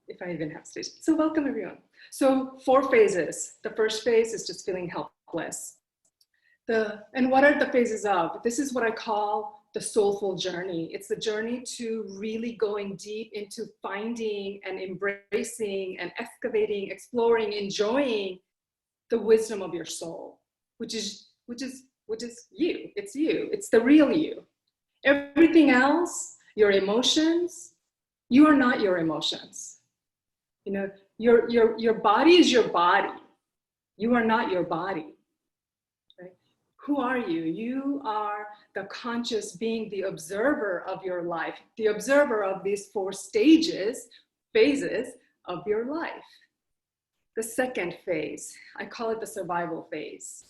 if I even have stage. So welcome everyone. So 4 phases. The first phase is just feeling helpless. And what are the phases of? This is what I call the soulful journey. It's the journey to really going deep into finding and embracing and excavating, exploring, enjoying the wisdom of your soul, which is you. It's you. It's the real you. Everything else, your emotions, you are not your emotions. You know, your body is your body. You are not your body. Right? Who are you? You are the conscious being, the observer of your life, the observer of these 4 phases of your life. The second phase, I call it the survival phase.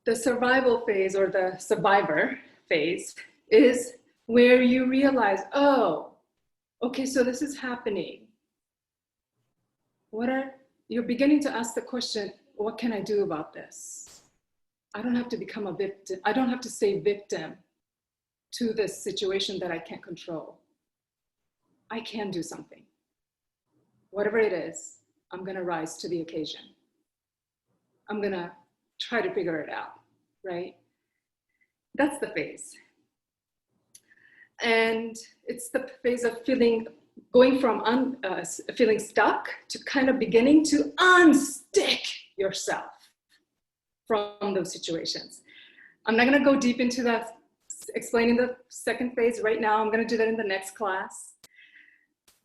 The survival phase, or the survivor phase, is where you realize, oh, okay, so this is happening. You're beginning to ask the question, what can I do about this? I don't have to become a victim. I don't have to say victim to this situation that I can't control. I can do something. Whatever it is, I'm gonna rise to the occasion. I'm gonna try to figure it out, right? That's the phase. And it's the phase of going from feeling stuck to kind of beginning to unstick yourself from those situations. I'm not gonna go deep into that, explaining the second phase right now. I'm gonna do that in the next class.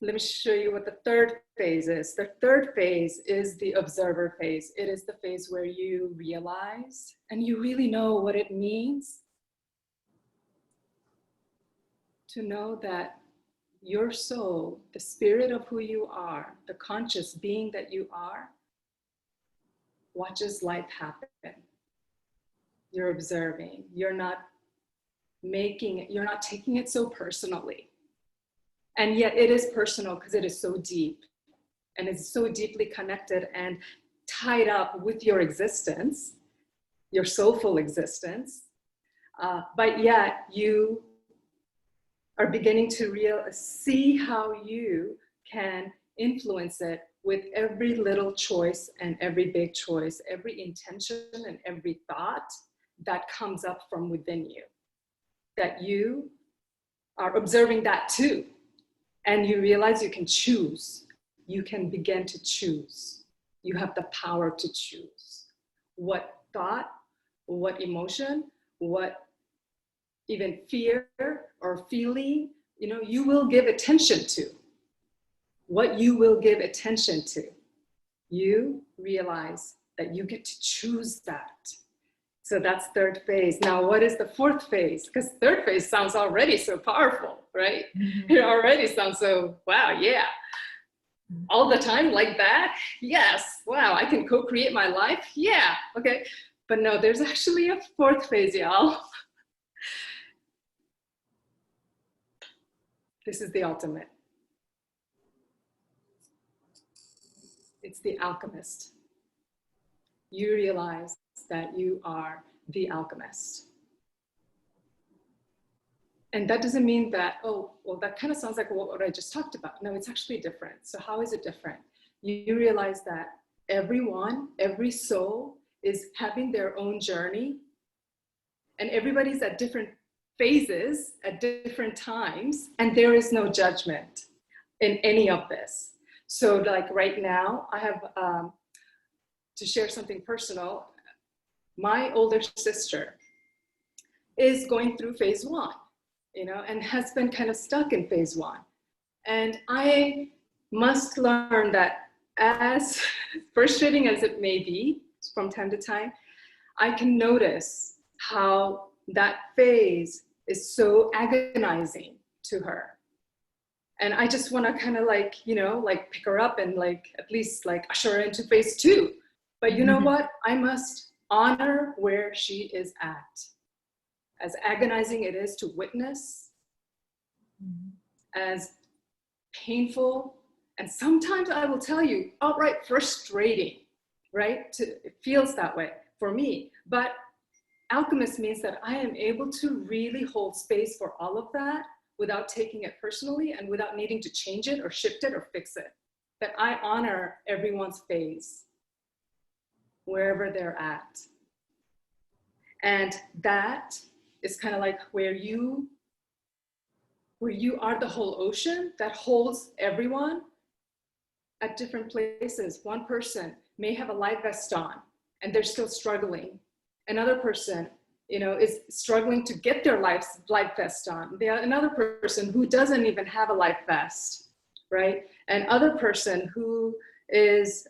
Let me show you what the third phase is. The third phase is the observer phase. It is the phase where you realize and you really know what it means to know that your soul, the spirit of who you are, the conscious being that you are, watches life happen. You're observing. You're not taking it so personally. And yet it is personal because it is so deep and it's so deeply connected and tied up with your existence, your soulful existence. But yet you are beginning to see how you can influence it with every little choice and every big choice, every intention and every thought that comes up from within you. That you are observing that too. And you realize you can choose. You can begin to choose. You have the power to choose. What thought, what emotion, what even fear or feeling, you will give attention to. What you will give attention to. You realize that you get to choose that. So that's third phase. Now, what is the fourth phase? Because third phase sounds already so powerful, right? Mm-hmm. It already sounds so, wow, yeah. All the time like that? Yes. Wow, I can co-create my life? Yeah, okay. But no, there's actually a fourth phase, y'all. This is the ultimate. It's the alchemist. You realize that you are the alchemist. And that doesn't mean that, oh, well, that kind of sounds like what I just talked about. No, it's actually different. So how is it different? You realize that every soul is having their own journey, and everybody's at different phases at different times, and there is no judgment in any of this. So like right now, I have, to share something personal, my older sister is going through phase 1, and has been kind of stuck in phase 1. And I must learn that, as frustrating as it may be from time to time, I can notice how that phase is so agonizing to her. And I just want to kind of pick her up and at least usher her into phase 2. But you know what? I must honor where she is at. As agonizing it is to witness, as painful, and sometimes I will tell you, outright frustrating, right? It feels that way for me. But alchemist means that I am able to really hold space for all of that without taking it personally and without needing to change it or shift it or fix it. That I honor everyone's phase, wherever they're at. And that is kind of like where you are the whole ocean that holds everyone at different places. One person may have a life vest on and they're still struggling. Another person, is struggling to get their life vest on. Another person who doesn't even have a life vest, right? And other person who has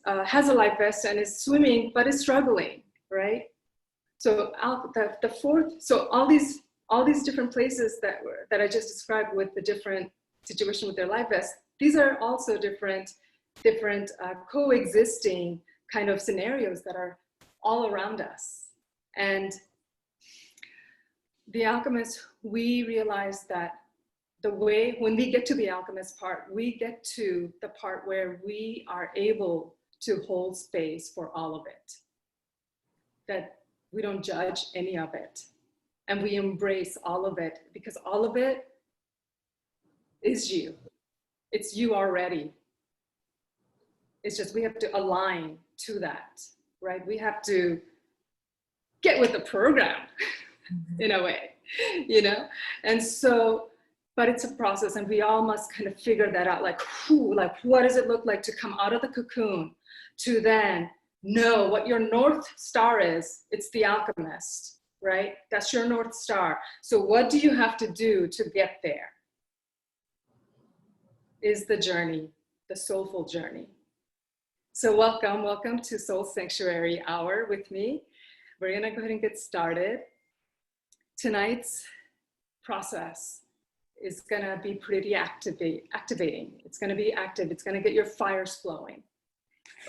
a life vest and is swimming but is struggling, right? So the fourth, so all these different places that I just described with the different situation with their life vest, these are also different coexisting kind of scenarios that are all around us. And the alchemist, we realize that when we get to the alchemist part, we get to the part where we are able to hold space for all of it. That we don't judge any of it. And we embrace all of it, because all of it is you. It's you already. It's just we have to align to that, right? We have to get with the program in a way, And so, but it's a process, and we all must kind of figure that out, like what does it look like to come out of the cocoon to then know what your North Star is? It's the alchemist, right? That's your North Star. So what do you have to do to get there? Is the journey, the soulful journey. So welcome to Soul Sanctuary Hour with me. We're gonna go ahead and get started. Tonight's process is gonna be pretty activating. It's gonna be active. It's gonna get your fires flowing.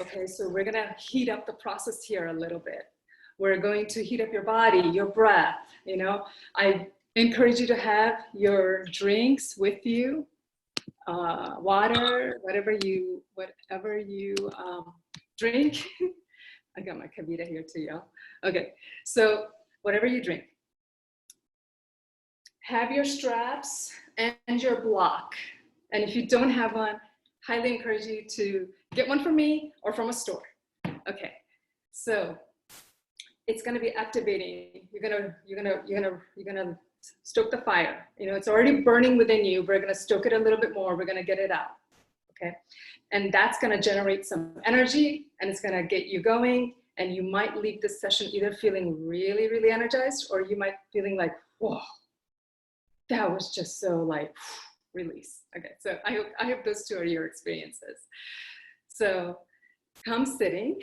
Okay, so we're gonna heat up the process here a little bit. We're going to heat up your body, your breath. I encourage you to have your drinks with you, water, whatever you drink. I got my kavita here too, y'all. Okay, so whatever you drink. Have your straps and your block. And if you don't have one, highly encourage you to get one from me or from a store. Okay, so it's gonna be activating. You're gonna stoke the fire. It's already burning within you. We're gonna stoke it a little bit more. We're gonna get it out, okay? And that's gonna generate some energy, and it's gonna get you going. And you might leave this session either feeling really, really energized, or you might feeling like, whoa, that was just so like, release. Okay, so I hope those two are your experiences. So come sitting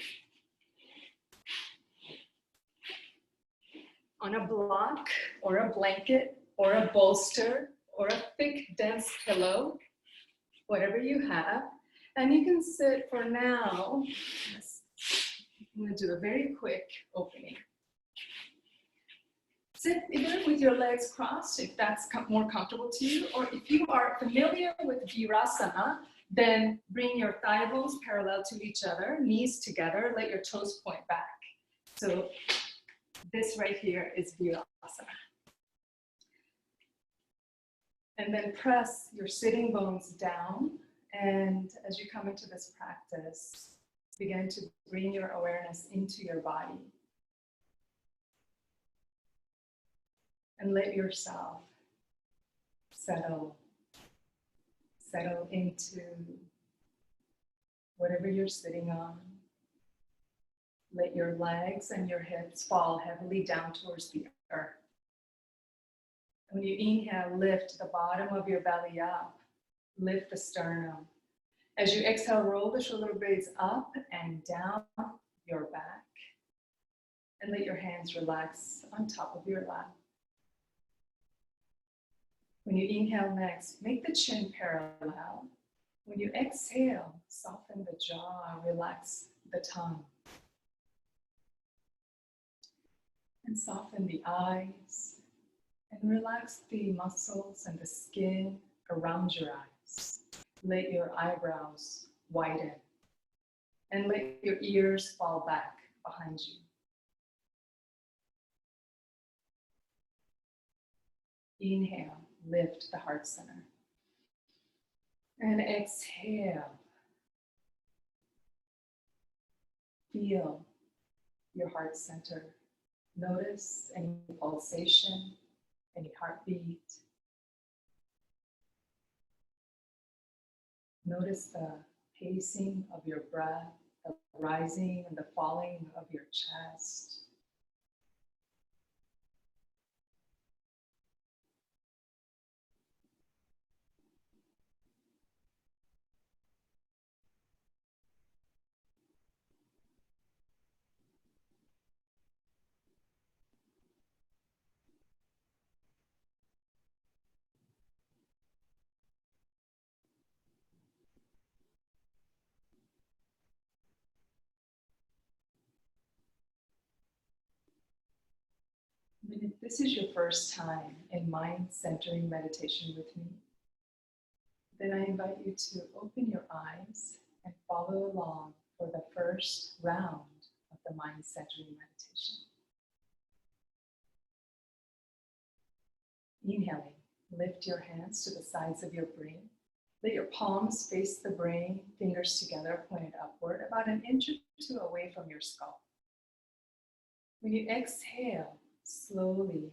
on a block or a blanket or a bolster or a thick, dense pillow, whatever you have. And you can sit for now. I'm gonna do a very quick opening. Sit either with your legs crossed, if that's more comfortable to you, or if you are familiar with Virasana, then bring your thigh bones parallel to each other, knees together, let your toes point back. So this right here is Virasana. And then press your sitting bones down, and as you come into this practice, begin to bring your awareness into your body. And let yourself settle into whatever you're sitting on. Let your legs and your hips fall heavily down towards the earth. When you inhale, lift the bottom of your belly up. Lift the sternum. As you exhale, roll the shoulder blades up and down your back. And let your hands relax on top of your lap. When you inhale next, make the chin parallel. When you exhale, soften the jaw, relax the tongue. And soften the eyes, and relax the muscles and the skin around your eyes. Let your eyebrows widen, and let your ears fall back behind you. Inhale, lift the heart center. And exhale. Feel your heart center. Notice any pulsation, any heartbeat. Notice the pacing of your breath, the rising and the falling of your chest. If this is your first time in mind centering meditation with me, then I invite you to open your eyes and follow along for the first round of the mind centering meditation. Inhaling, lift your hands to the sides of your brain. Let your palms face the brain, fingers together, pointed upward, about an inch or two away from your skull. When you exhale, slowly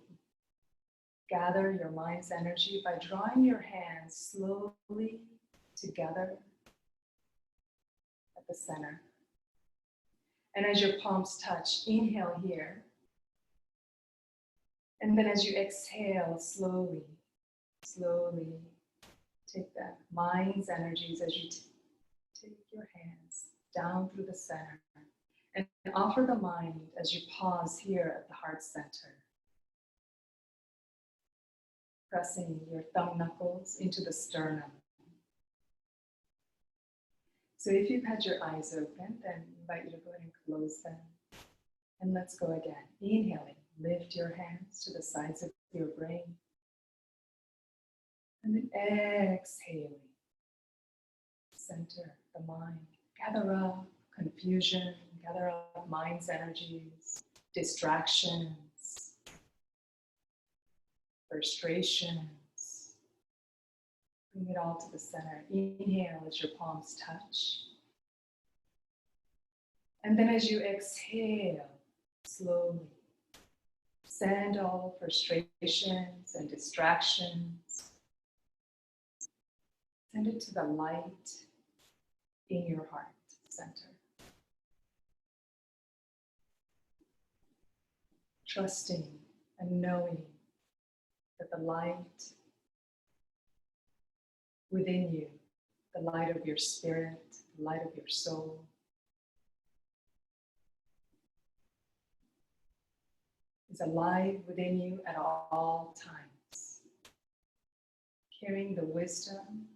gather your mind's energy by drawing your hands slowly together at the center. And as your palms touch, inhale here. And then as you exhale, slowly take that mind's energies as you take your hands down through the center and offer the mind as you pause here at the heart center. Pressing your thumb knuckles into the sternum. So if you've had your eyes open, then I invite you to go ahead and close them. And let's go again. Inhaling, lift your hands to the sides of your brain. And then exhaling, center the mind. Gather up confusion, gather up mind's energies, distractions, frustrations. Bring it all to the center. Inhale as your palms touch. And then as you exhale, slowly send all frustrations and distractions. Send it to the light in your heart center. Trusting and knowing that the light within you, the light of your spirit, the light of your soul, is alive within you at all times, carrying the wisdom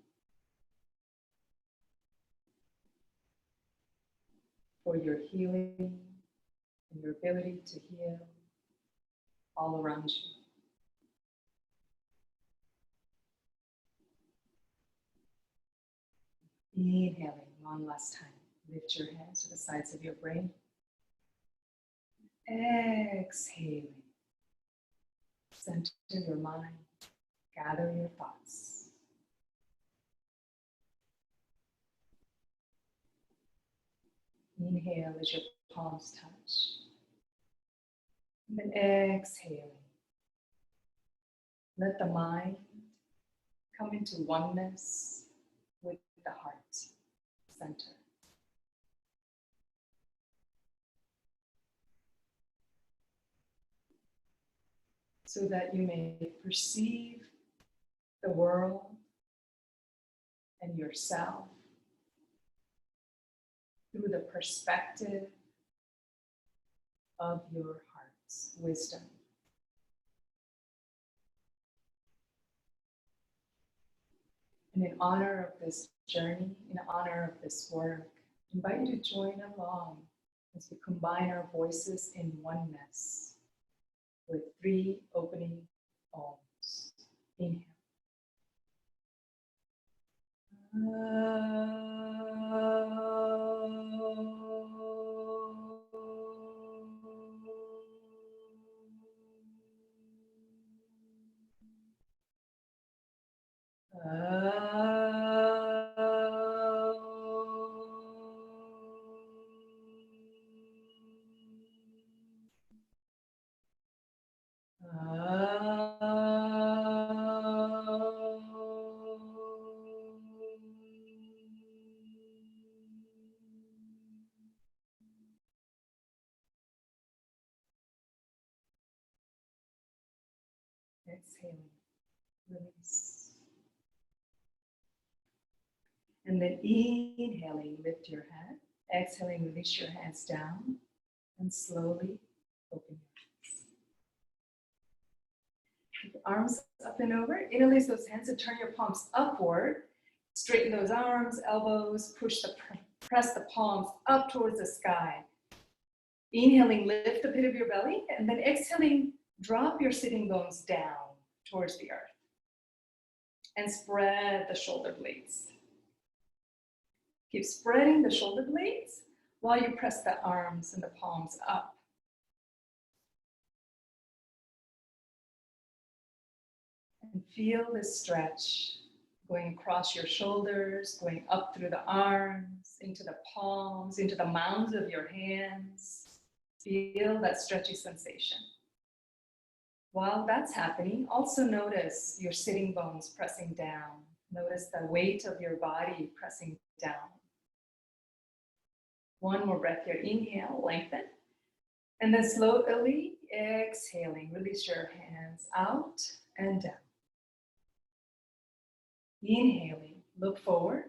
for your healing and your ability to heal all around you. Inhaling one last time. Lift your hands to the sides of your brain. Exhaling. Center your mind. Gather your thoughts. Inhale as your palms touch. And then exhaling. Let the mind come into oneness with the heart center. So that you may perceive the world and yourself through the perspective of your heart's wisdom. And in honor of this journey, in honor of this work, I invite you to join along as we combine our voices in oneness with 3 opening Oms. Inhale. Exhaling, release. And then inhaling, lift your head. Exhaling, release your hands down and slowly open your eyes. Keep your arms up and over. Interlace those hands and turn your palms upward. Straighten those arms, elbows, press the palms up towards the sky. Inhaling, lift the pit of your belly, and then exhaling, drop your sitting bones down towards the earth. And spread the shoulder blades. Keep spreading the shoulder blades while you press the arms and the palms up. And feel this stretch going across your shoulders, going up through the arms, into the palms, into the mounds of your hands. Feel that stretchy sensation. While that's happening, also notice your sitting bones pressing down. Notice the weight of your body pressing down. One more breath here. Inhale, lengthen. And then slowly exhaling, release your hands out and down. Inhaling, look forward.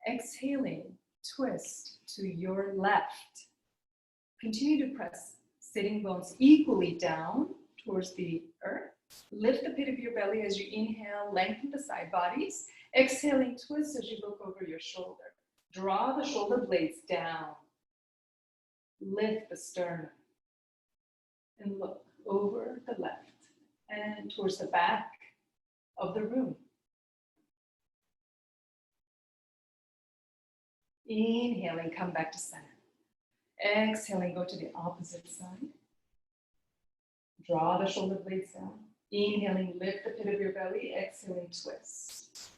Exhaling, twist to your left. Continue to press sitting bones equally down towards the earth. Lift the pit of your belly as you inhale, lengthen the side bodies. Exhaling, twist as you look over your shoulder. Draw the shoulder blades down. Lift the sternum. And look over the left and towards the back of the room. Inhaling, come back to center. Exhaling, go to the opposite side. Draw the shoulder blades down. Inhaling, lift the pit of your belly. Exhaling, twist.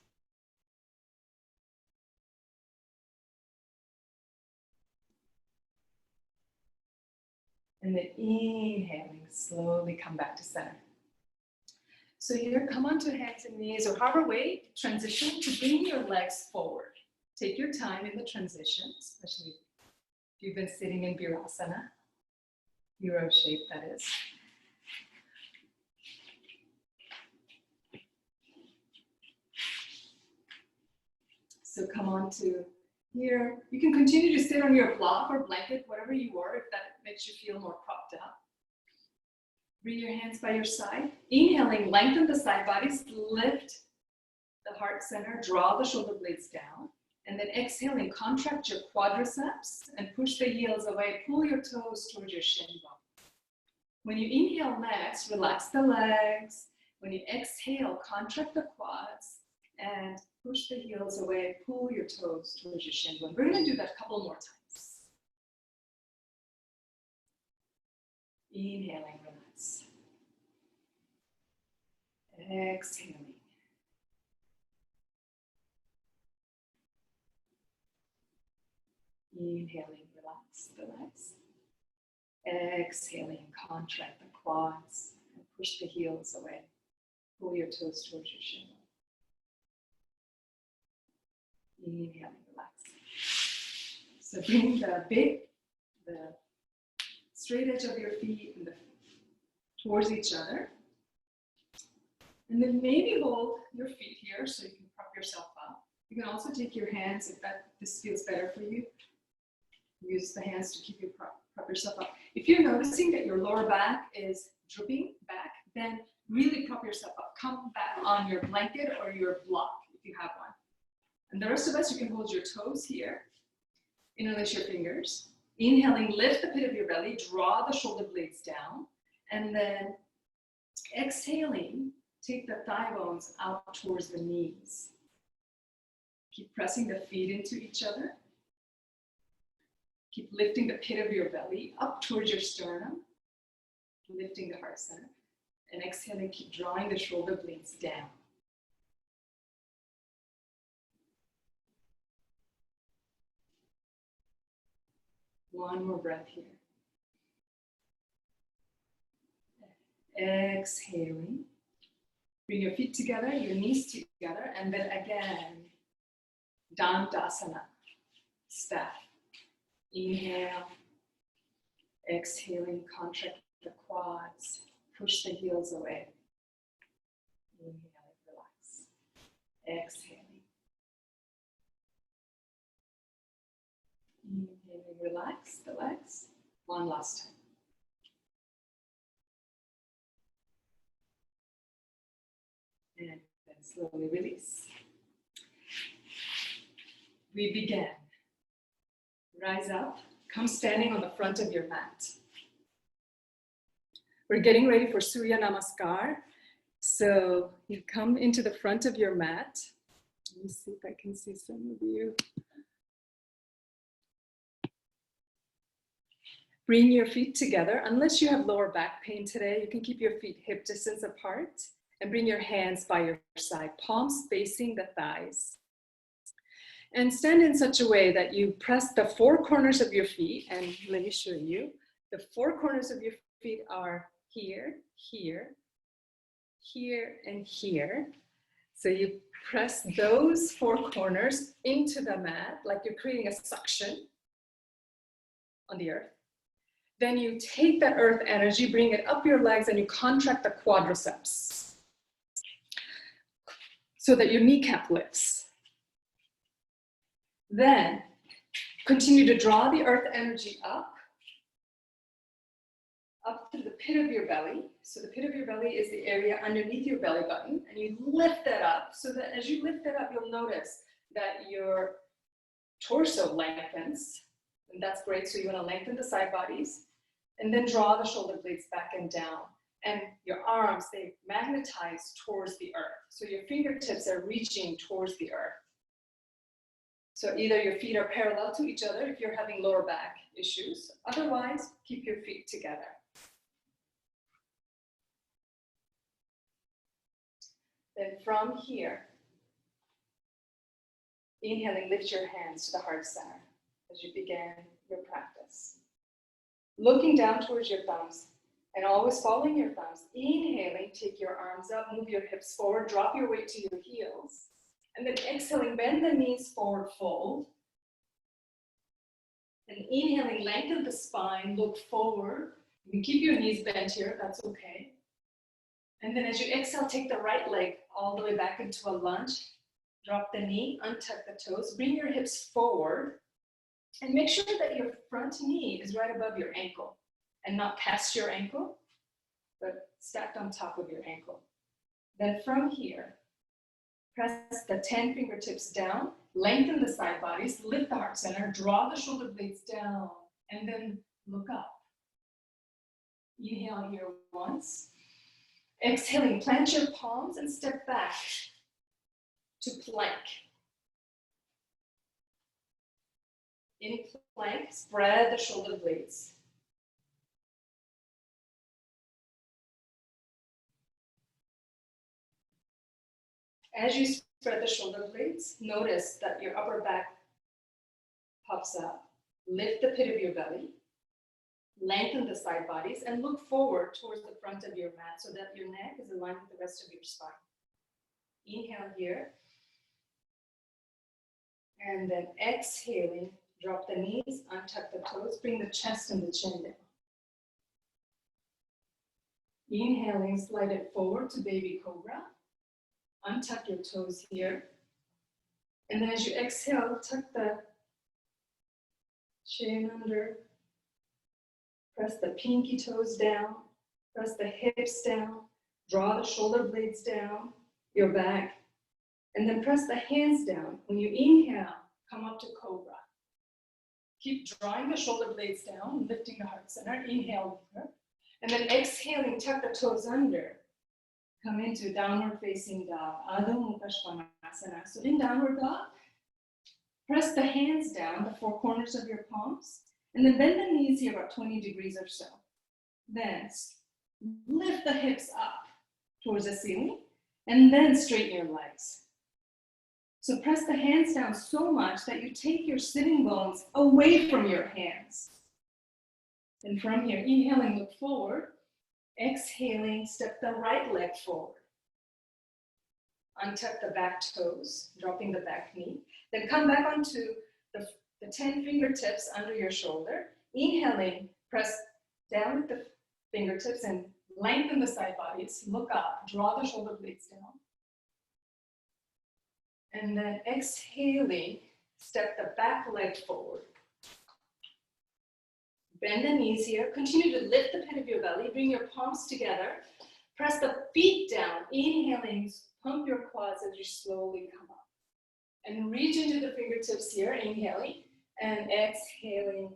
And then inhaling, slowly come back to center. So here, come onto hands and knees, or however way, transition to bring your legs forward. Take your time in the transition, especially if you've been sitting in Virasana, hero shape that is. So come on to here. You can continue to sit on your block or blanket, whatever you are, if that makes you feel more propped up. Bring your hands by your side. Inhaling, lengthen the side bodies, lift the heart center, draw the shoulder blades down. And then exhaling, contract your quadriceps and push the heels away. Pull your toes towards your shin bone. When you inhale next, relax the legs. When you exhale, contract the quads and push the heels away. Pull your toes towards your shin bone. We're going to do that a couple more times. Inhaling, relax. Exhaling. Inhaling, relax the legs. Exhaling, contract the quads and push the heels away. Pull your toes towards your shin. Inhaling, relax. So bring the straight edge of your feet and towards each other. And then maybe hold your feet here so you can prop yourself up. You can also take your hands if this feels better for you. Use the hands to keep you prop yourself up. If you're noticing that your lower back is drooping back, then really prop yourself up. Come back on your blanket or your block if you have one. And the rest of us, you can hold your toes here. Interlace your fingers. Inhaling, lift the pit of your belly, draw the shoulder blades down. And then exhaling, take the thigh bones out towards the knees. Keep pressing the feet into each other. Keep lifting the pit of your belly up towards your sternum, lifting the heart center. And exhaling, keep drawing the shoulder blades down. One more breath here. Exhaling. Bring your feet together, your knees together, and then again, Dandasana, staff. Inhale, exhaling, contract the quads, push the heels away. Inhaling, relax. Exhaling. Inhaling, relax the legs. One last time. And then slowly release. We begin. Rise up. Come standing on the front of your mat. We're getting ready for Surya Namaskar. So you come into the front of your mat. Let me see if I can see some of you. Bring your feet together. Unless you have lower back pain today, you can keep your feet hip distance apart and bring your hands by your side, palms facing the thighs. And stand in such a way that you press the four corners of your feet. And let me show you. The four corners of your feet are here, here, here, and here. So you press those four corners into the mat like you're creating a suction on the earth. Then you take that earth energy, bring it up your legs, and you contract the quadriceps so that your kneecap lifts. Then continue to draw the earth energy up through the pit of your belly. So the pit of your belly is the area underneath your belly button, and you lift that up so that as you lift that up, you'll notice that your torso lengthens, and that's great. So you want to lengthen the side bodies, and then draw the shoulder blades back and down. And your arms, they magnetize towards the earth. So your fingertips are reaching towards the earth. So either your feet are parallel to each other if you're having lower back issues. Otherwise, keep your feet together. Then from here, inhaling, lift your hands to the heart center as you begin your practice. Looking down towards your thumbs and always following your thumbs. Inhaling, take your arms up, move your hips forward, drop your weight to your heels. And then exhaling, bend the knees forward, fold. And inhaling, lengthen the spine, look forward. You can keep your knees bent here, that's okay. And then as you exhale, take the right leg all the way back into a lunge. Drop the knee, untuck the toes, bring your hips forward. And make sure that your front knee is right above your ankle and not past your ankle, but stacked on top of your ankle. Then from here, press the 10 fingertips down, lengthen the side bodies, lift the heart center, draw the shoulder blades down, and then look up. Inhale here once. Exhaling, plant your palms and step back to plank. In plank, spread the shoulder blades. As you spread the shoulder blades, notice that your upper back puffs up. Lift the pit of your belly. Lengthen the side bodies and look forward towards the front of your mat so that your neck is aligned with the rest of your spine. Inhale here. And then exhaling, drop the knees, untuck the toes, bring the chest and the chin down. Inhaling, slide it forward to baby cobra. Untuck your toes here. And then as you exhale, tuck the chin under. Press the pinky toes down. Press the hips down. Draw the shoulder blades down, your back. And then press the hands down. When you inhale, come up to Cobra. Keep drawing the shoulder blades down, lifting the heart center. Inhale here. And then exhaling, tuck the toes under. Come into downward facing dog, Adho Mukha Svanasana. So in downward dog, press the hands down, the four corners of your palms, and then bend the knees here about 20 degrees or so. Then lift the hips up towards the ceiling, and then straighten your legs. So press the hands down so much that you take your sitting bones away from your hands. And from here, inhaling, look forward. Exhaling, step the right leg forward. Untuck the back toes, dropping the back knee. Then come back onto the 10 fingertips under your shoulder. Inhaling, press down with the fingertips and lengthen the side bodies. Look up, draw the shoulder blades down. And then exhaling, step the back leg forward. Bend the knees here. Continue to lift the pit of your belly. Bring your palms together. Press the feet down. Inhaling, pump your quads as you slowly come up. And reach into the fingertips here, inhaling. And exhaling,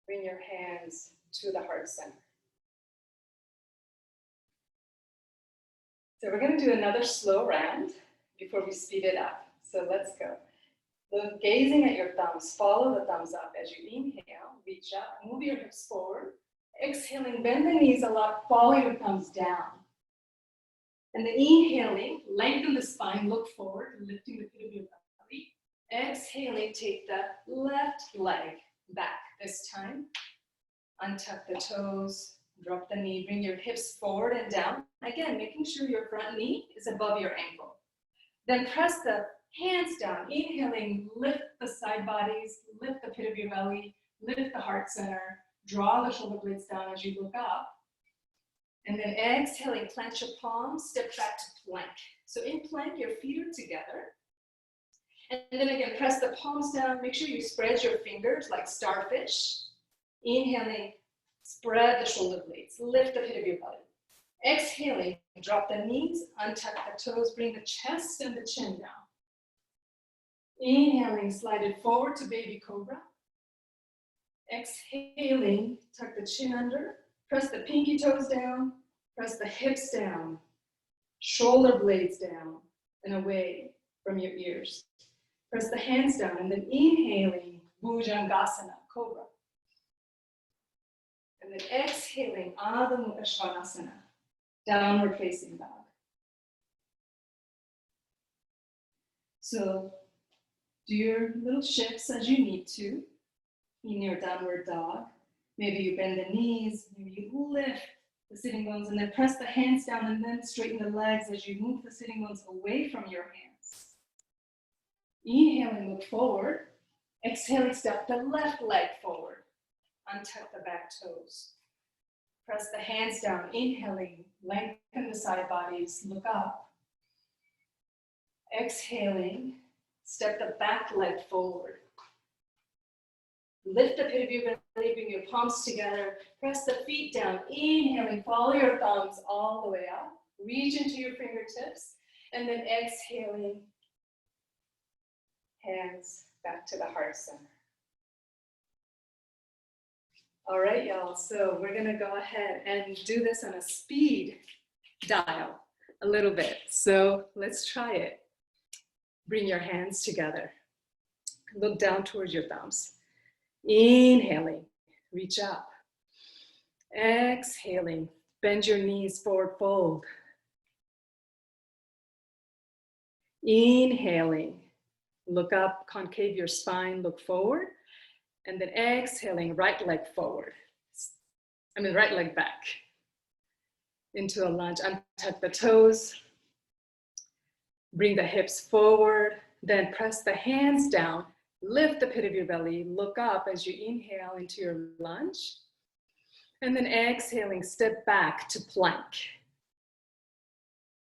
bring your hands to the heart center. So we're going to do another slow round before we speed it up. So let's go. So gazing at your thumbs, follow the thumbs up as you inhale, reach up, move your hips forward. Exhaling, bend the knees a lot, follow your thumbs down. And then inhaling, lengthen the spine, look forward, lifting the pit of your belly. Exhaling, take the left leg back this time. Untuck the toes, drop the knee, bring your hips forward and down. Again, making sure your front knee is above your ankle. Then press the hands down, inhaling, lift the side bodies, lift the pit of your belly, lift the heart center, draw the shoulder blades down as you look up. And then exhaling, plant your palms, step back to plank. So in plank, your feet are together. And then again, press the palms down, make sure you spread your fingers like starfish. Inhaling, spread the shoulder blades, lift the pit of your belly. Exhaling, drop the knees, untuck the toes, bring the chest and the chin down. Inhaling, slide it forward to baby cobra. Exhaling, tuck the chin under, press the pinky toes down, press the hips down, shoulder blades down and away from your ears. Press the hands down and then inhaling, Bhujangasana, Cobra. And then exhaling, Adho Mukha Svanasana, downward facing dog. So do your little shifts as you need to in your downward dog. Maybe you bend the knees, maybe you lift the sitting bones and then press the hands down and then straighten the legs as you move the sitting bones away from your hands. Inhaling, look forward. Exhaling, step the left leg forward. Untuck the back toes. Press the hands down. Inhaling, lengthen the side bodies, look up. Exhaling, step the back leg forward. Lift the pit of your belly, bring your palms together. Press the feet down. Inhaling, follow your thumbs all the way up. Reach into your fingertips. And then exhaling, hands back to the heart center. All right, y'all, so we're gonna go ahead and do this on a speed dial a little bit. So let's try it. Bring your hands together. Look down towards your thumbs. Inhaling, reach up. Exhaling, bend your knees forward, fold. Inhaling, look up, concave your spine, look forward. And then exhaling, right leg forward. Right leg back. Into a lunge, untuck the toes. Bring the hips forward. Then press the hands down. Lift the pit of your belly. Look up as you inhale into your lunge. And then exhaling, step back to plank.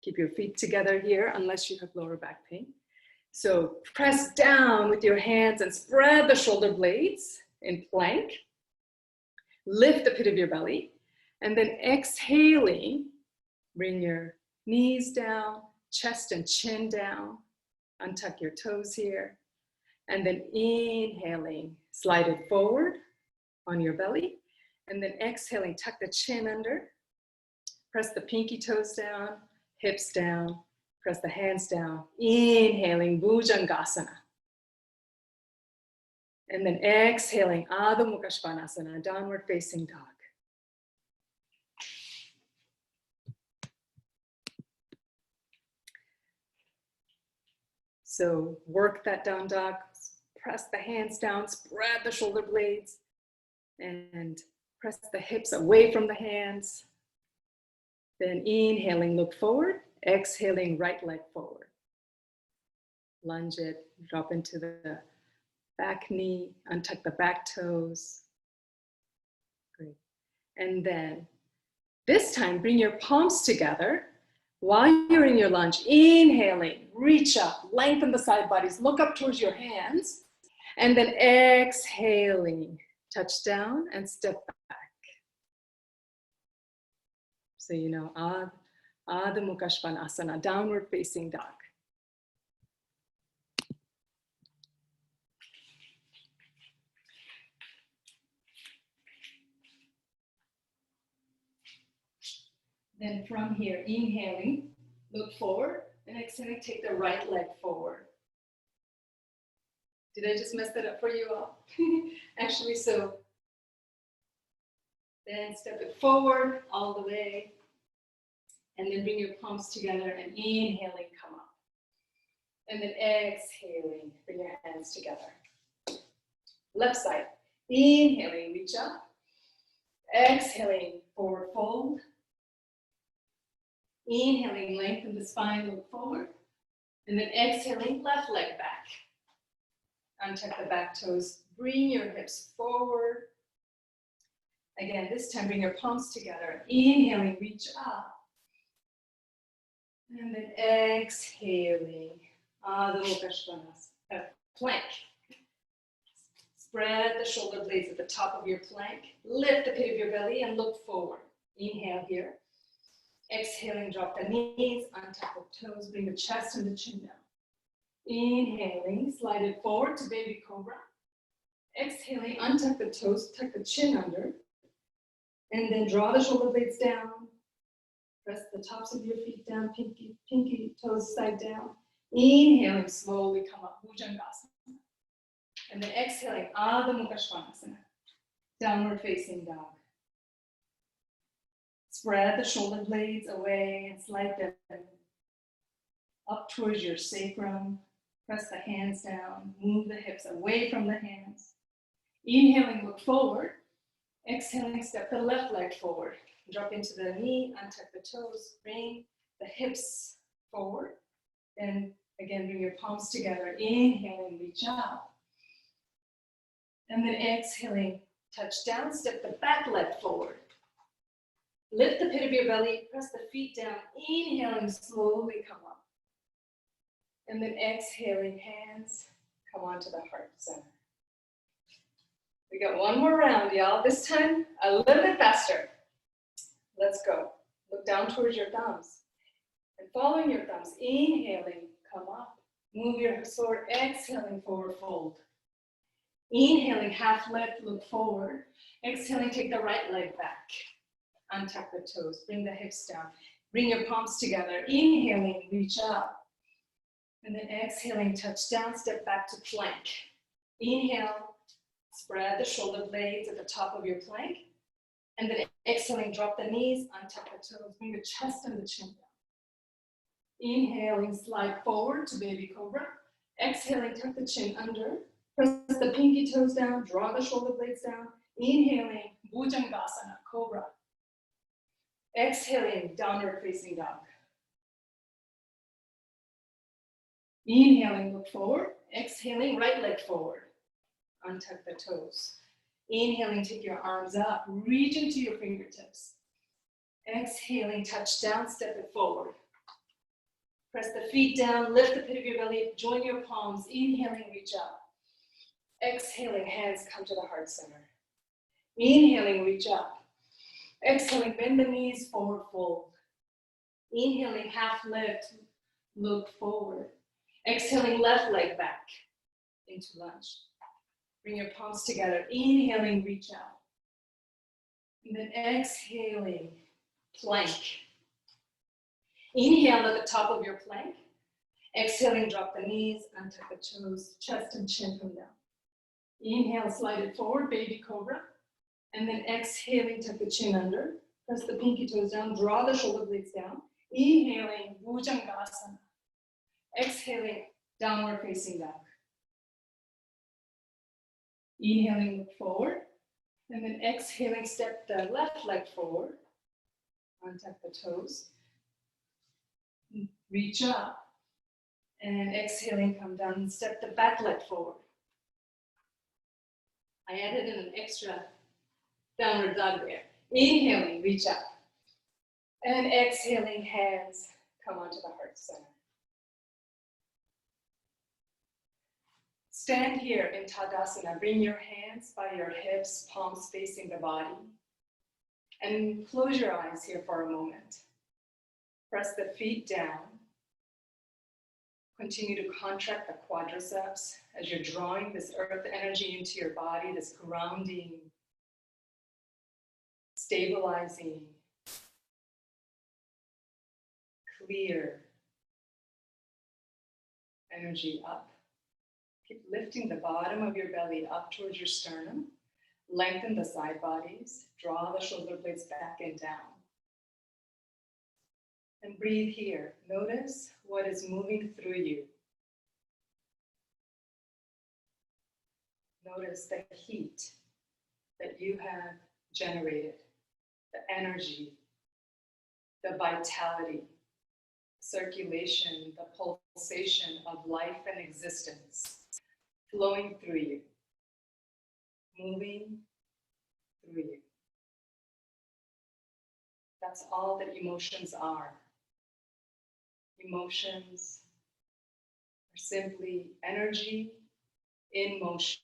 Keep your feet together here unless you have lower back pain. So press down with your hands and spread the shoulder blades in plank. Lift the pit of your belly. And then exhaling, bring your knees down, chest and chin down. Untuck your toes here. And then inhaling, slide it forward on your belly. And then exhaling, tuck the chin under. Press the pinky toes down, hips down. Press the hands down, inhaling, Bhujangasana. And then exhaling, Adho Mukha Svanasana, downward facing dog. So work that down dog, press the hands down, spread the shoulder blades, and press the hips away from the hands. Then inhaling, look forward. Exhaling, right leg forward. Lunge it, drop into the back knee, untuck the back toes. Great. And then this time, bring your palms together. While you're in your lunge, inhaling, reach up, lengthen the side bodies, look up towards your hands, and then exhaling, touch down and step back. So you know, Adha Mukha Svanasana, downward facing dog. Then from here, inhaling, look forward, and exhaling, take the right leg forward. Did I just mess that up for you all? Actually, so then step it forward all the way, and then bring your palms together and inhaling, come up. And then exhaling, bring your hands together. Left side, inhaling, reach up. Exhaling, forward fold. Inhaling, lengthen the spine, look forward. And then exhaling, left leg back. Untuck the back toes, bring your hips forward. Again, this time bring your palms together. Inhaling, reach up. And then exhaling, Adha Mukha Svanasana, plank. Spread the shoulder blades at the top of your plank. Lift the pit of your belly and look forward. Inhale here. Exhaling, drop the knees, untuck the toes, bring the chest and the chin down. Inhaling, slide it forward to baby cobra. Exhaling, untuck the toes, tuck the chin under. And then draw the shoulder blades down. Press the tops of your feet down, pinky toes side down. Inhaling, slowly come up, Bhujangasana. And then exhaling, Adha Mukha Svanasana, downward facing dog. Spread the shoulder blades away and slide them up towards your sacrum. Press the hands down, move the hips away from the hands. Inhaling, look forward. Exhaling, step the left leg forward. Drop into the knee, untuck the toes, bring the hips forward. And again, bring your palms together. Inhaling, reach up. And then exhaling, touch down, step the back leg forward. Lift the pit of your belly, press the feet down. Inhaling, slowly come up. And then exhaling, hands come onto the heart center. We got one more round, y'all. This time, a little bit faster. Let's go. Look down towards your thumbs. And following your thumbs, inhaling, come up. Move your hips forward, exhaling, forward fold. Inhaling, half lift, look forward. Exhaling, take the right leg back. Untuck the toes, bring the hips down. Bring your palms together. Inhaling, reach up. And then exhaling, touch down, step back to plank. Inhale, spread the shoulder blades at the top of your plank. And then exhaling, drop the knees, untuck the toes, bring the chest and the chin down. Inhaling, slide forward to baby cobra. Exhaling, tuck the chin under. Press the pinky toes down, draw the shoulder blades down. Inhaling, Bhujangasana, Cobra. Exhaling, downward facing dog. Inhaling, look forward. Exhaling, right leg forward. Untuck the toes. Inhaling, take your arms up, reach into your fingertips. Exhaling, touch down, step it forward. Press the feet down, lift the pit of your belly, join your palms. Inhaling, reach up. Exhaling, hands come to the heart center. Inhaling, reach up. Exhaling, bend the knees, forward fold. Inhaling, half lift, look forward. Exhaling, left leg back into lunge. Bring your palms together. Inhaling, reach out. And then exhaling, plank. Inhale at the top of your plank. Exhaling, drop the knees, untuck the toes, chest and chin come down. Inhale, slide it forward, baby cobra. And then exhaling, tuck the chin under. Press the pinky toes down, draw the shoulder blades down. Inhaling, Bhujangasana. Exhaling, downward facing dog. Inhaling, look forward. And then exhaling, step the left leg forward. Untuck the toes. Reach up. And exhaling, come down and step the back leg forward. I added in an extra downward dog there. Inhaling, reach up. And exhaling, hands come onto the heart center. Stand here in Tadasana. Bring your hands by your hips, palms facing the body. And close your eyes here for a moment. Press the feet down. Continue to contract the quadriceps as you're drawing this earth energy into your body, this grounding, stabilizing, clear energy up. Keep lifting the bottom of your belly up towards your sternum. Lengthen the side bodies. Draw the shoulder blades back and down. And breathe here. Notice what is moving through you. Notice the heat that you have generated, the energy, the vitality, circulation, the pulsation of life and existence flowing through you, moving through you. That's all that emotions are. Emotions are simply energy in motion.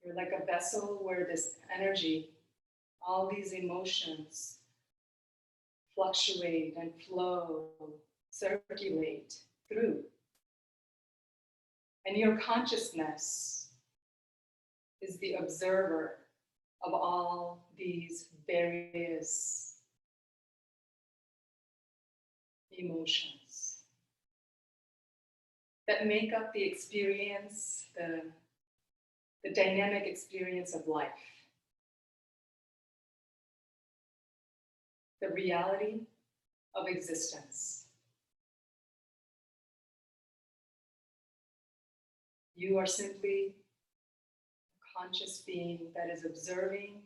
You're like a vessel where this energy, all these emotions fluctuate and flow, circulate through. And your consciousness is the observer of all these various emotions that make up the experience, the dynamic experience of life. The reality of existence. You are simply a conscious being that is observing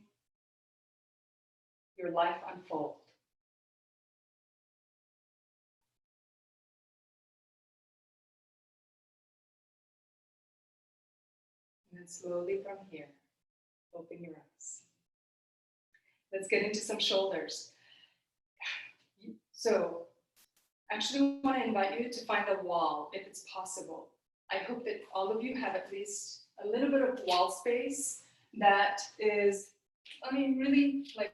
your life unfold. And then slowly from here, open your eyes. Let's get into some shoulders. So, actually want to invite you to find a wall if it's possible. I hope that all of you have at least a little bit of wall space that is, really like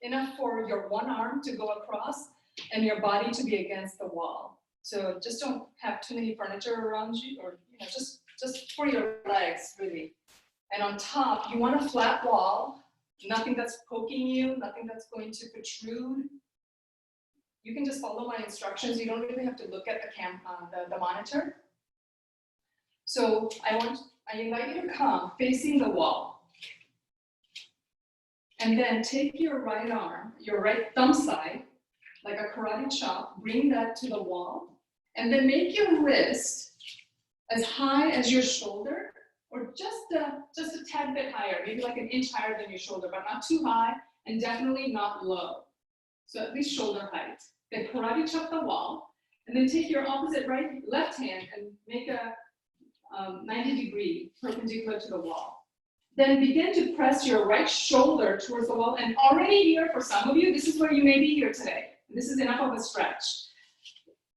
enough for your one arm to go across and your body to be against the wall. So just don't have too many furniture around you, or just for your legs, really. And on top, you want a flat wall, nothing that's poking you, nothing that's going to protrude. You can just follow my instructions. You don't really have to look at the monitor. So I invite you to come facing the wall. And then take your right arm, your right thumb side, like a karate chop, bring that to the wall. And then make your wrist as high as your shoulder, or just a tad bit higher, maybe like an inch higher than your shoulder, but not too high, and definitely not low. So at least shoulder height. Then karate chop the wall, and then take your opposite left hand and make a 90-degree perpendicular to the wall. Then begin to press your right shoulder towards the wall, and already here, for some of you, this is where you may be here today. This is enough of a stretch.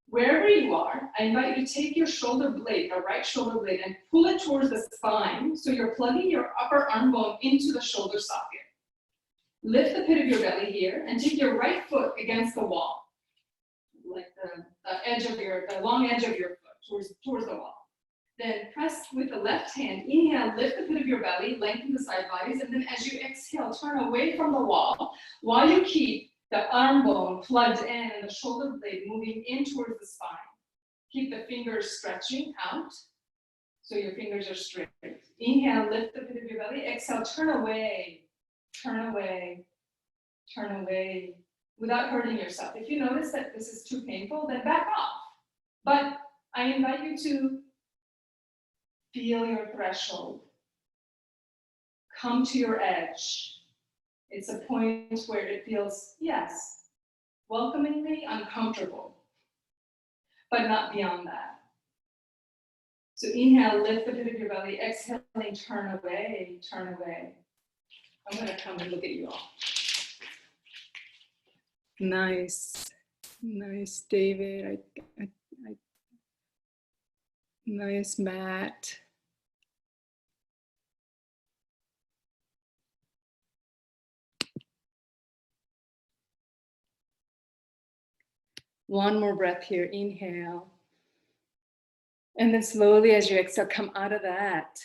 Wherever you are, I invite you to take your shoulder blade, the right shoulder blade, and pull it towards the spine, so you're plugging your upper arm bone into the shoulder socket. Lift the pit of your belly here, and take your right foot against the wall, like the long edge of your foot towards the wall. Then press with the left hand. Inhale, lift the pit of your belly, lengthen the side bodies, and then as you exhale, turn away from the wall while you keep the arm bone plugged in and the shoulder blade moving in towards the spine. Keep the fingers stretching out so your fingers are straight. Inhale, lift the pit of your belly. Exhale, turn away, turn away, turn away without hurting yourself. If you notice that this is too painful, then back off. But I invite you to feel your threshold. Come to your edge. It's a point where it feels, yes, welcomingly uncomfortable, but not beyond that. So inhale, lift the pit of your belly. Exhaling, turn away, turn away. I'm going to come and look at you all. Nice. Nice, David. Nice, Matt. One more breath here. Inhale. And then slowly as you exhale, come out of that.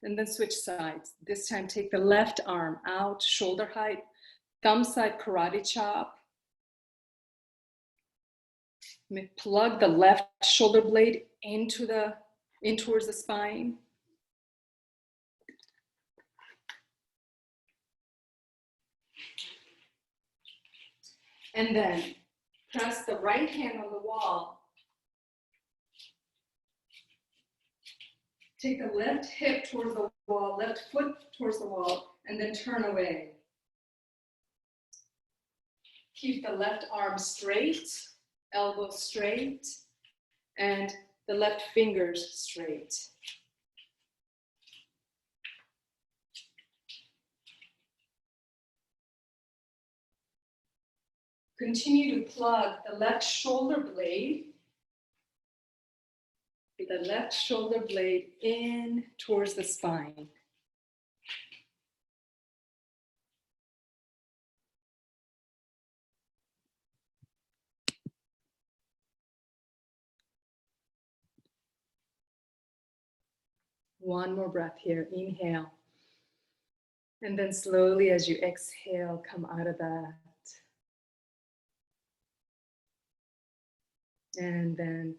And then switch sides. This time, take the left arm out, shoulder height, thumb side karate chop. Plug the left shoulder blade in towards the spine. And then press the right hand on the wall. Take the left hip towards the wall, left foot towards the wall, and then turn away. Keep the left arm straight, elbow straight, and the left fingers straight. Continue to plug the left shoulder blade in towards the spine. One more breath here. Inhale. And then slowly as you exhale, come out of that. And then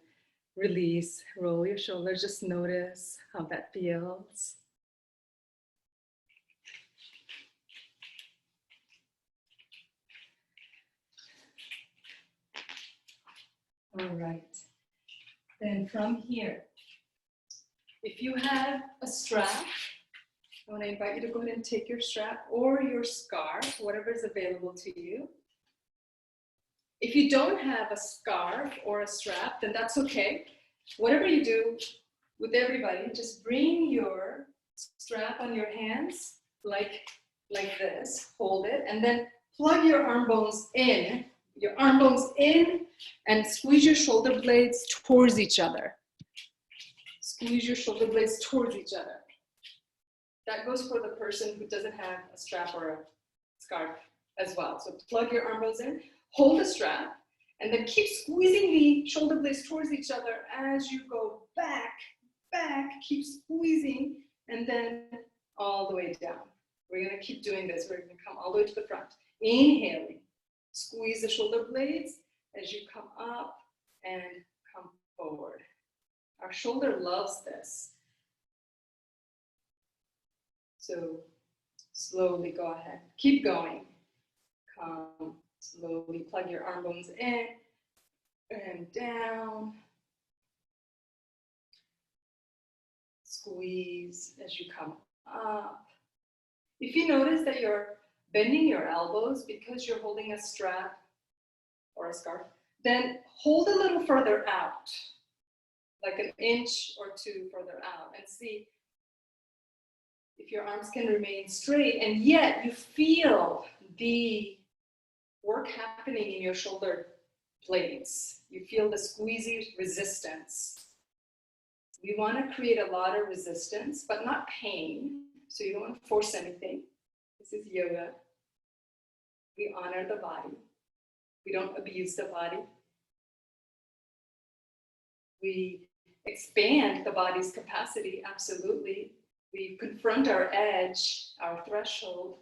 release, roll your shoulders, just notice how that feels. All right. Then from here, if you have a strap, I want to invite you to go ahead and take your strap or your scarf, whatever is available to you. If you don't have a scarf or a strap, then that's okay. Whatever you do with everybody, just bring your strap on your hands like this, hold it, and then plug your arm bones in, and squeeze your shoulder blades towards each other. Squeeze your shoulder blades towards each other. That goes for the person who doesn't have a strap or a scarf as well. So plug your arm bones in, hold the strap, and then keep squeezing the shoulder blades towards each other as you go back, keep squeezing, and then all the way down. We're gonna keep doing this. We're gonna come all the way to the front. Inhaling, squeeze the shoulder blades as you come up and come forward. Our shoulder loves this. So slowly go ahead, keep going. Come slowly, plug your arm bones in and down. Squeeze as you come up. If you notice that you're bending your elbows because you're holding a strap or a scarf, then hold a little further out, like an inch or two further out, and see if your arms can remain straight and yet you feel the work happening in your shoulder blades. You feel the squeezy resistance. We want to create a lot of resistance, but not pain. So you don't want to force anything. This is yoga. We honor the body. We don't abuse the body. We expand the body's capacity, absolutely. We confront our edge, our threshold.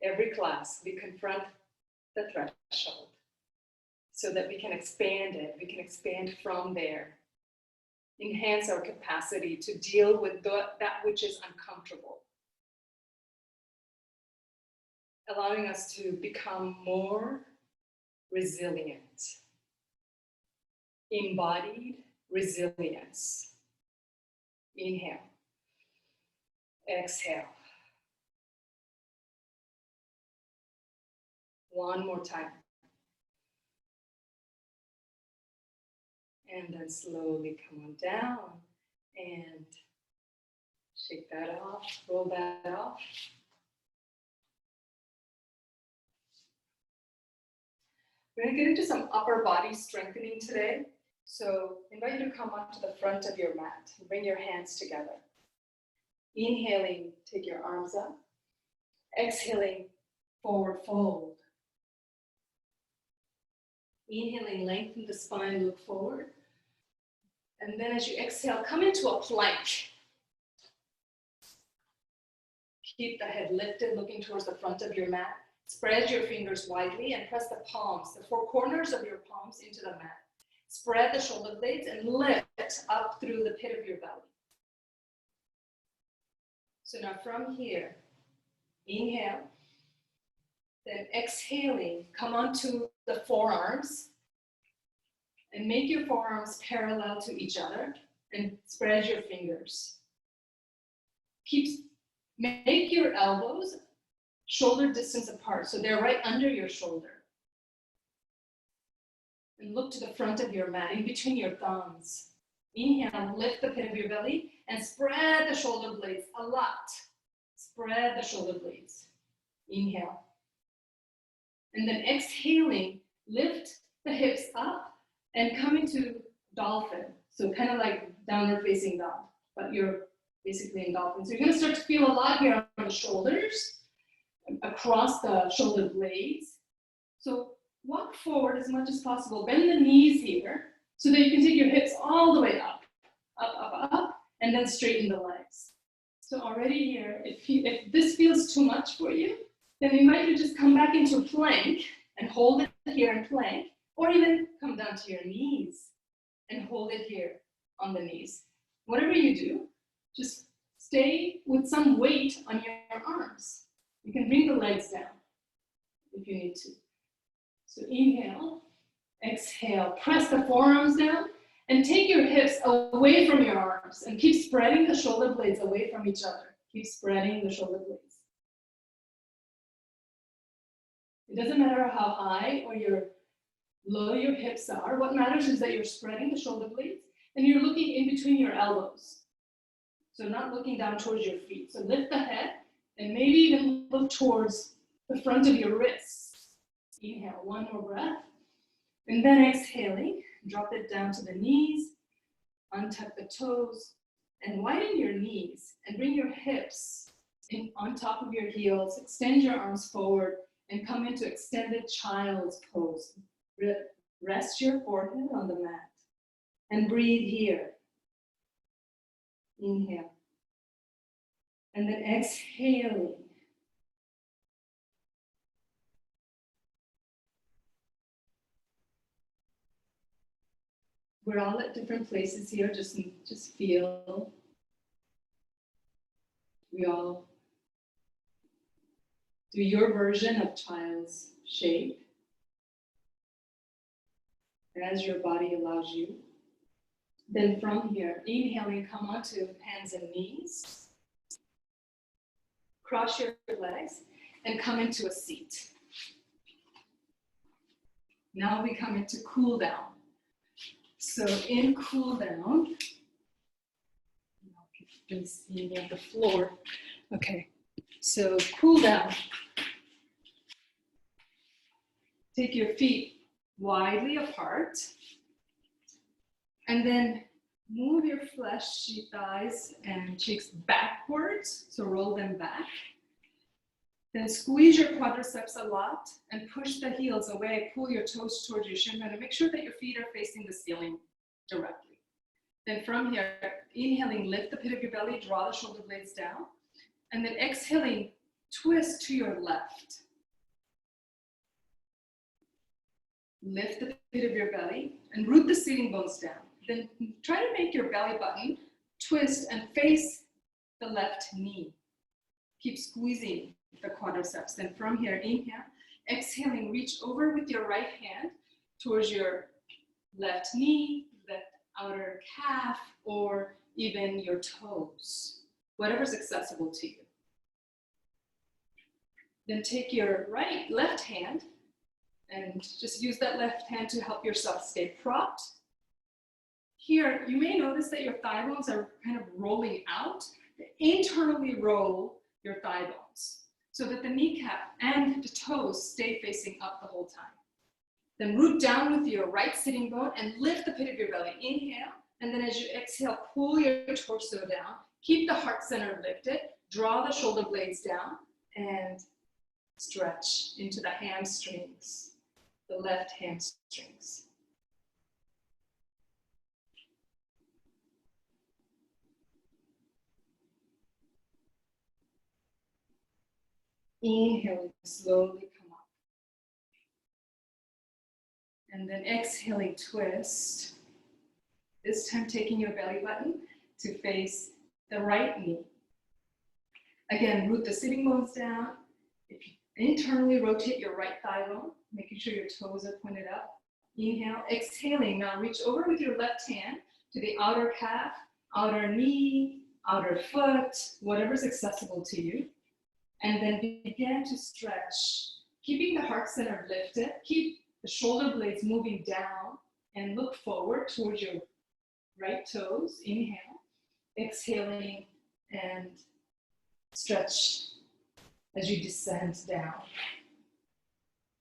Every class, we confront the threshold so that we can expand it. We can expand from there. Enhance our capacity to deal with that which is uncomfortable. Allowing us to become more resilient. Embodied resilience. Inhale. Exhale. One more time. And then slowly come on down and shake that off, roll that off. We're going to get into some upper body strengthening today. So I invite you to come up to the front of your mat. Bring your hands together. Inhaling, take your arms up. Exhaling, forward fold. Inhaling, lengthen the spine, look forward. And then as you exhale, come into a plank. Keep the head lifted, looking towards the front of your mat. Spread your fingers widely and press the palms, the four corners of your palms into the mat. Spread the shoulder blades and lift up through the pit of your belly. So now from here, inhale, then exhaling, come onto the forearms and make your forearms parallel to each other and spread your fingers. Make your elbows shoulder distance apart, so they're right under your shoulder. And look to the front of your mat, in between your thumbs. Inhale, lift the pit of your belly and spread the shoulder blades a lot. Spread the shoulder blades. Inhale. And then exhaling, lift the hips up and come into dolphin. So kind of like downward facing dog, but you're basically in dolphin. So you're going to start to feel a lot here on the shoulders, across the shoulder blades. So walk forward as much as possible. Bend the knees here so that you can take your hips all the way up, and then straighten the legs. So already here, if this feels too much for you, then we might just come back into plank and hold it here in plank, or even come down to your knees and hold it here on the knees. Whatever you do, just stay with some weight on your arms. You can bring the legs down if you need to. So inhale, exhale, press the forearms down and take your hips away from your arms and keep spreading the shoulder blades away from each other. Keep spreading the shoulder blades. It doesn't matter how high or low your hips are. What matters is that you're spreading the shoulder blades and you're looking in between your elbows. So not looking down towards your feet. So lift the head and maybe even look towards the front of your wrists. Inhale, one more breath. And then exhaling, drop it down to the knees, untuck the toes, and widen your knees and bring your hips on top of your heels. Extend your arms forward and come into extended child's pose. Rest your forehead on the mat and breathe here. Inhale. And then exhaling. We're all at different places here, just feel. We all do your version of child's shape as your body allows you. Then from here, inhaling, come onto hands and knees. Cross your legs and come into a seat. Now we come into cool down. So in cool down, you can see me on the floor. Okay, so cool down. Take your feet widely apart. And then move your fleshy thighs and cheeks backwards, so roll them back. Then squeeze your quadriceps a lot and push the heels away, pull your toes towards your shin pad and make sure that your feet are facing the ceiling directly. Then from here, inhaling, lift the pit of your belly, draw the shoulder blades down. And then exhaling, twist to your left. Lift the pit of your belly and root the seating bones down. Then try to make your belly button twist and face the left knee. Keep squeezing the quadriceps. Then from here, inhale, exhaling, reach over with your right hand towards your left knee, left outer calf, or even your toes, whatever's accessible to you. Then take your left hand and just use that left hand to help yourself stay propped. Here, you may notice that your thigh bones are kind of rolling out. Internally roll your thigh bones so that the kneecap and the toes stay facing up the whole time. Then root down with your right sitting bone and lift the pit of your belly. Inhale. And then as you exhale, pull your torso down. Keep the heart center lifted. Draw the shoulder blades down and stretch into the hamstrings, the left hamstrings. Inhaling, slowly come up. And then exhaling, twist. This time taking your belly button to face the right knee. Again, root the sitting bones down. If you internally rotate your right thigh bone, making sure your toes are pointed up. Inhale, exhaling. Now reach over with your left hand to the outer calf, outer knee, outer foot, whatever's accessible to you. And then begin to stretch, keeping the heart center lifted. Keep the shoulder blades moving down and look forward towards your right toes. Inhale, exhaling, and stretch as you descend down.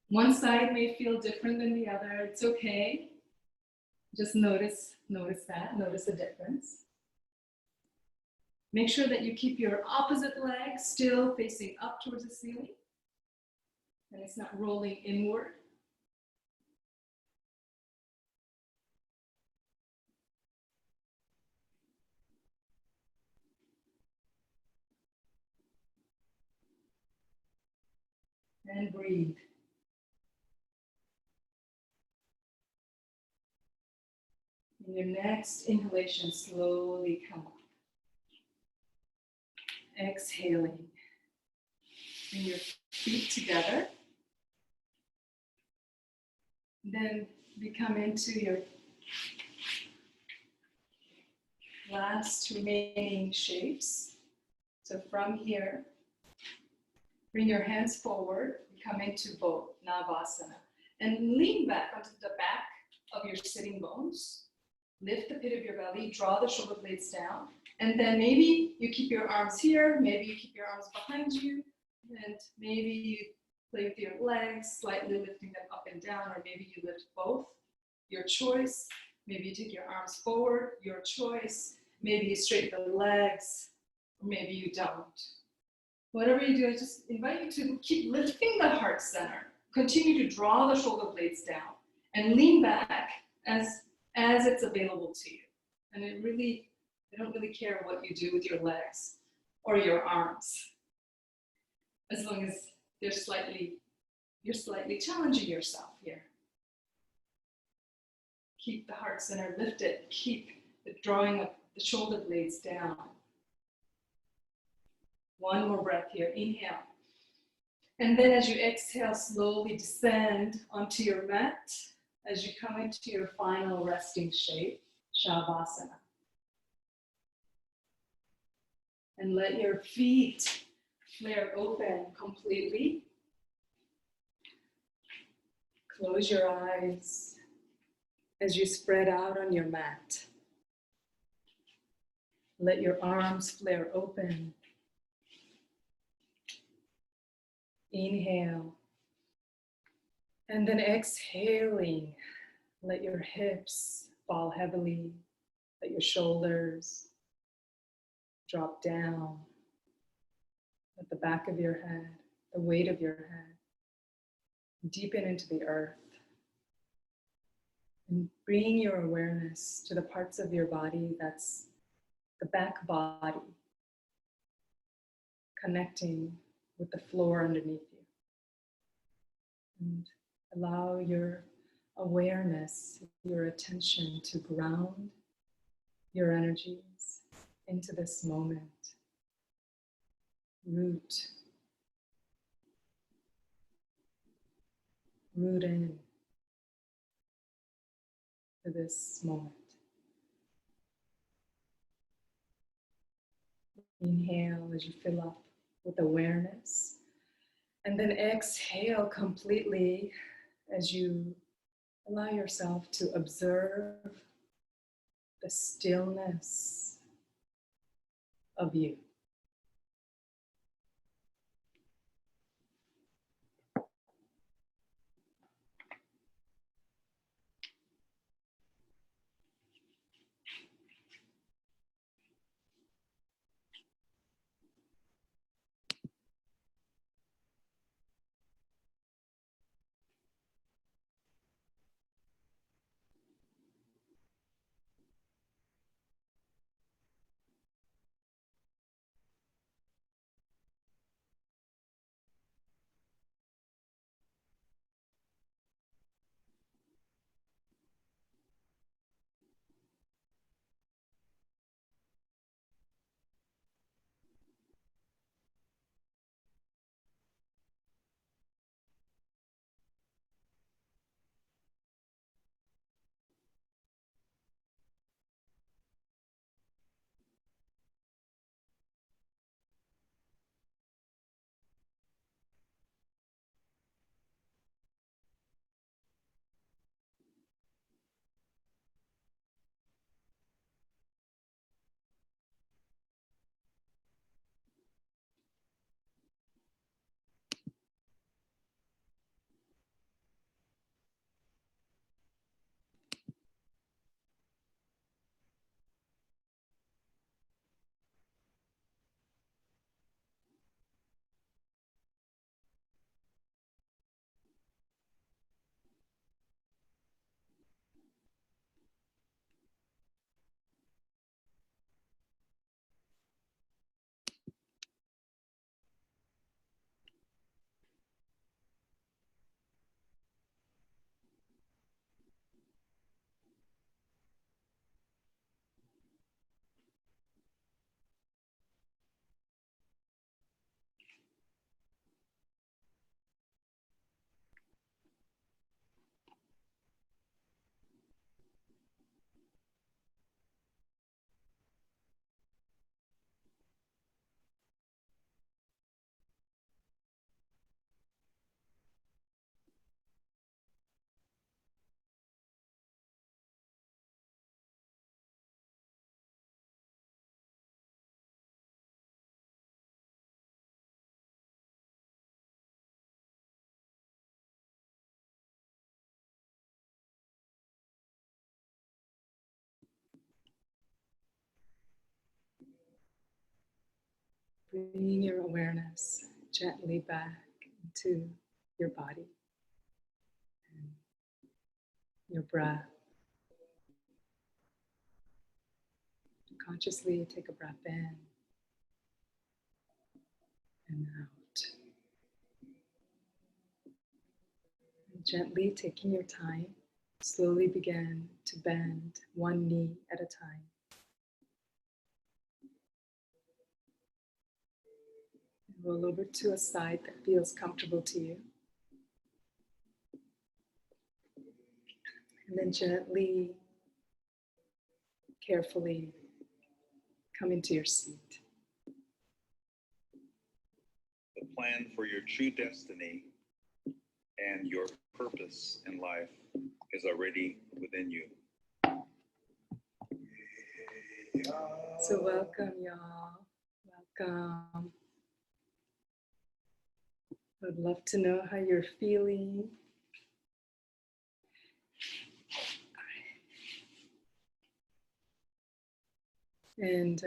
One side may feel different than the other. It's okay. Just notice that, notice the difference. Make sure that you keep your opposite leg still facing up towards the ceiling, and it's not rolling inward. And breathe. In your next inhalation, slowly come up. Exhaling. Bring your feet together. Then we come into your last remaining shapes. So from here, bring your hands forward. Come into Bhujangasana. And lean back onto the back of your sitting bones. Lift the pit of your belly, draw the shoulder blades down. And then maybe you keep your arms here, maybe you keep your arms behind you, and maybe you play with your legs, slightly lifting them up and down, or maybe you lift both, your choice. Maybe you take your arms forward, your choice. Maybe you straighten the legs, or maybe you don't. Whatever you do, I just invite you to keep lifting the heart center. Continue to draw the shoulder blades down and lean back as it's available to you. And I don't really care what you do with your legs or your arms, as long as you're slightly challenging yourself here. Keep the heart center lifted. Keep the drawing of the shoulder blades down. One more breath here. Inhale. And then as you exhale, slowly descend onto your mat as you come into your final resting shape, Savasana. And let your feet flare open completely. Close your eyes as you spread out on your mat. Let your arms flare open. Inhale. And then exhaling, let your hips fall heavily. Let your shoulders drop down. Let the back of your head, the weight of your head, deepen into the earth. And bring your awareness to the parts of your body that's the back body, connecting with the floor underneath you. And allow your awareness, your attention to ground your energies into this moment. Root in to this moment. Inhale as you fill up with awareness, and then exhale completely as you allow yourself to observe the stillness of you. bringing your awareness gently back into your body and your breath. Consciously take a breath in and out. And gently taking your time, slowly begin to bend one knee at a time. Roll over to a side that feels comfortable to you. And then gently, carefully come into your seat. The plan for your true destiny and your purpose in life is already within you. So welcome, y'all. Welcome. I'd love to know how you're feeling. And just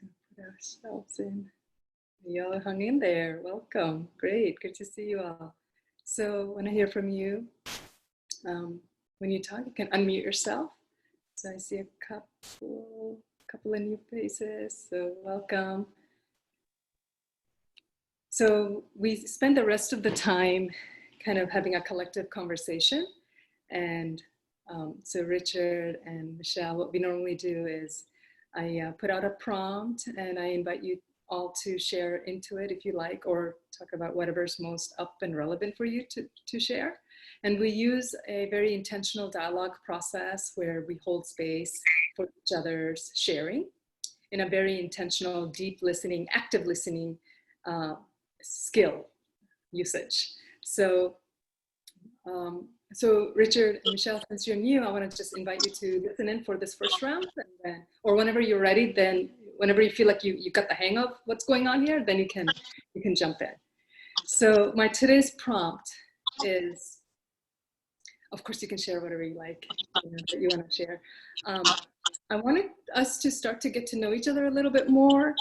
gonna put ourselves in. Y'all hung in there. Welcome. Great. Good to see you all. So when I hear from you, when you talk, you can unmute yourself. So I see a couple of new faces. So welcome. So we spend the rest of the time kind of having a collective conversation. And so Richard and Michelle, what we normally do is I put out a prompt and I invite you all to share into it if you like, or talk about whatever's most up and relevant for you to share. And we use a very intentional dialogue process where we hold space for each other's sharing in a very intentional, deep listening, active listening skill usage. So, so Richard and Michelle, since you're new, I want to just invite you to listen in for this first round, and then, or whenever you're ready, then whenever you feel like you got the hang of what's going on here, then you can jump in. So my today's prompt is, of course, you can share whatever you like, that you want to share. I wanted us to start to get to know each other a little bit more,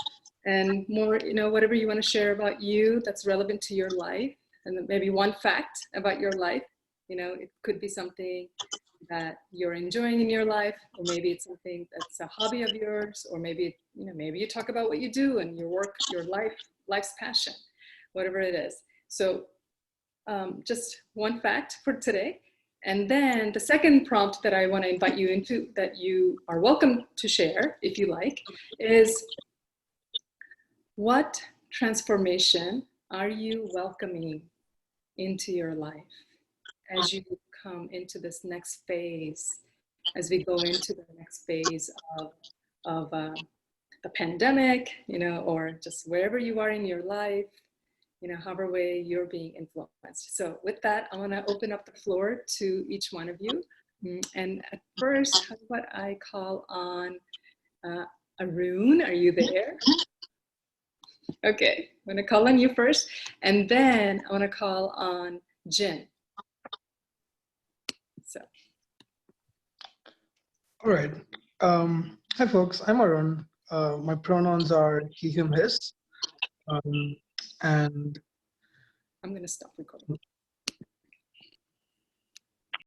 and more, whatever you want to share about you that's relevant to your life, and maybe one fact about your life. It could be something that you're enjoying in your life, or maybe it's something that's a hobby of yours, or maybe, maybe you talk about what you do and your work, your life's passion, whatever it is. So just one fact for today. And then the second prompt that I want to invite you into, that you are welcome to share if you like, is what transformation are you welcoming into your life as you come into this next phase, as we go into the next phase of the pandemic, or just wherever you are in your life, however way you're being influenced. So with that, I want to open up the floor to each one of you. And at first, how about I call on Arun? Are you there? Okay, I'm going to call on you first, and then I want to call on Jin. So. All right. Hi, folks. I'm Arun. My pronouns are he, him, his. And I'm going to stop recording.